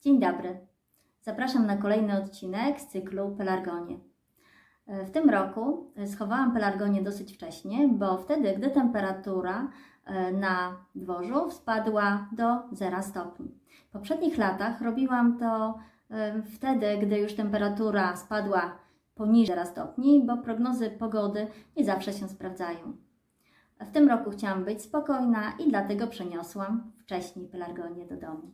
Dzień dobry. Zapraszam na kolejny odcinek z cyklu Pelargonie. W tym roku schowałam pelargonię dosyć wcześnie, bo wtedy, gdy temperatura na dworzu spadła do 0 stopni. W poprzednich latach robiłam to wtedy, gdy już temperatura spadła poniżej 0 stopni, bo prognozy pogody nie zawsze się sprawdzają. W tym roku chciałam być spokojna i dlatego przeniosłam wcześniej pelargonię do domu.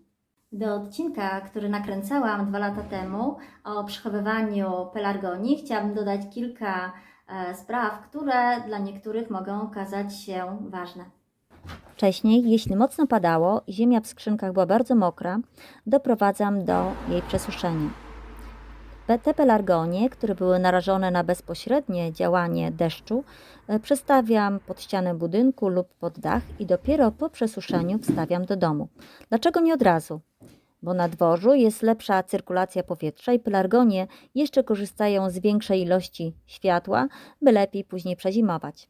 Do odcinka, który nakręcałam 2 lata temu o przechowywaniu pelargonii, chciałabym dodać kilka spraw, które dla niektórych mogą okazać się ważne. Wcześniej, jeśli mocno padało i ziemia w skrzynkach była bardzo mokra, doprowadzam do jej przesuszenia. Te pelargonie, które były narażone na bezpośrednie działanie deszczu, przestawiam pod ścianę budynku lub pod dach i dopiero po przesuszeniu wstawiam do domu. Dlaczego nie od razu? Bo na dworzu jest lepsza cyrkulacja powietrza i pelargonie jeszcze korzystają z większej ilości światła, by lepiej później przezimować.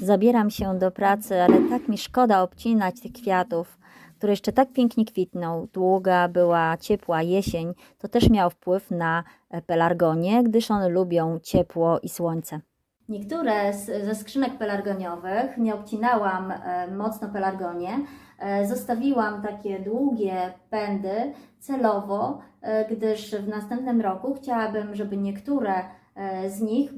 Zabieram się do pracy, ale tak mi szkoda obcinać tych kwiatów, które jeszcze tak pięknie kwitną. Długa była ciepła jesień, to też miało wpływ na pelargonie, gdyż one lubią ciepło i słońce. Niektóre ze skrzynek pelargoniowych nie obcinałam mocno pelargonie, zostawiłam takie długie pędy celowo, gdyż w następnym roku chciałabym, żeby niektóre z nich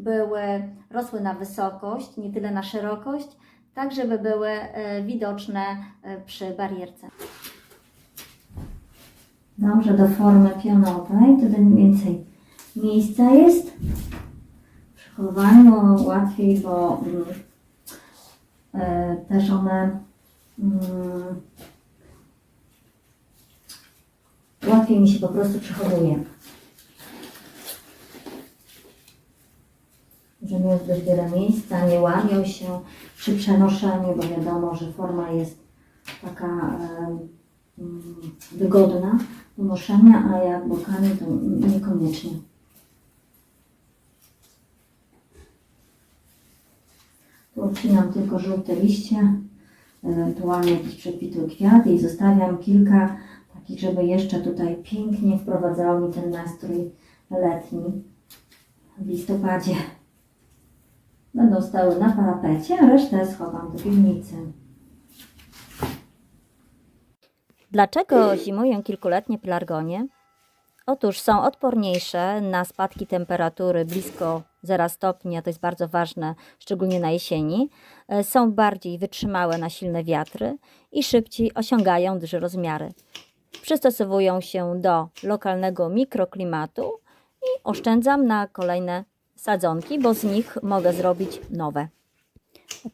rosły na wysokość, nie tyle na szerokość, tak żeby były widoczne przy barierce. Dobrze, do formy pionowej, wtedy mniej więcej miejsca jest. W chowaniu łatwiej, bo też one łatwiej mi się po prostu przechowuje. Że nie jest zbyt wiele miejsca, nie łamią się przy przenoszeniu, bo wiadomo, że forma jest taka wygodna do noszenia, a jak bokami to niekoniecznie. Tu odcinam tylko żółte liście, ewentualnie jakiś przekwitły kwiat i zostawiam kilka takich, żeby jeszcze tutaj pięknie wprowadzało mi ten nastrój letni. W listopadzie będą stały na parapecie, a resztę schowam do piwnicy. Dlaczego zimują kilkuletnie pelargonie? Otóż są odporniejsze na spadki temperatury blisko 0 stopni, a to jest bardzo ważne, szczególnie na jesieni. Są bardziej wytrzymałe na silne wiatry i szybciej osiągają duże rozmiary. Przystosowują się do lokalnego mikroklimatu i oszczędzam na kolejne sadzonki, bo z nich mogę zrobić nowe.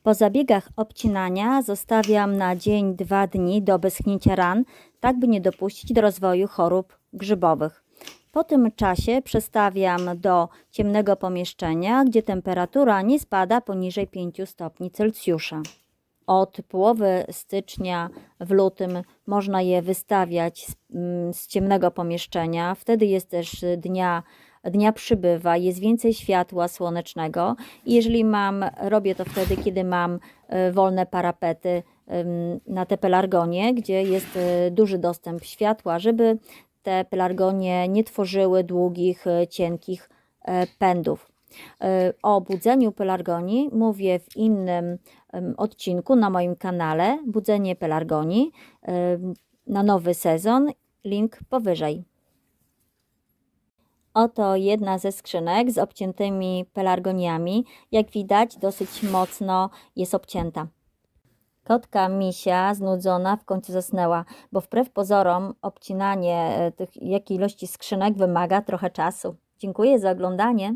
Po zabiegach obcinania zostawiam na dzień, 2 dni do wyschnięcia ran, tak by nie dopuścić do rozwoju chorób grzybowych. Po tym czasie przestawiam do ciemnego pomieszczenia, gdzie temperatura nie spada poniżej 5 stopni Celsjusza. Od połowy stycznia w lutym można je wystawiać z ciemnego pomieszczenia. Wtedy jest też dnia przybywa, jest więcej światła słonecznego i jeżeli robię to wtedy, kiedy mam wolne parapety na te pelargonie, gdzie jest duży dostęp światła, żeby te pelargonie nie tworzyły długich, cienkich pędów. O budzeniu pelargonii mówię w innym odcinku na moim kanale Budzenie pelargonii na nowy sezon, link powyżej. Oto jedna ze skrzynek z obciętymi pelargoniami. Jak widać, dosyć mocno jest obcięta. Kotka Misia, znudzona, w końcu zasnęła, bo wbrew pozorom obcinanie jakiej ilości skrzynek wymaga trochę czasu. Dziękuję za oglądanie.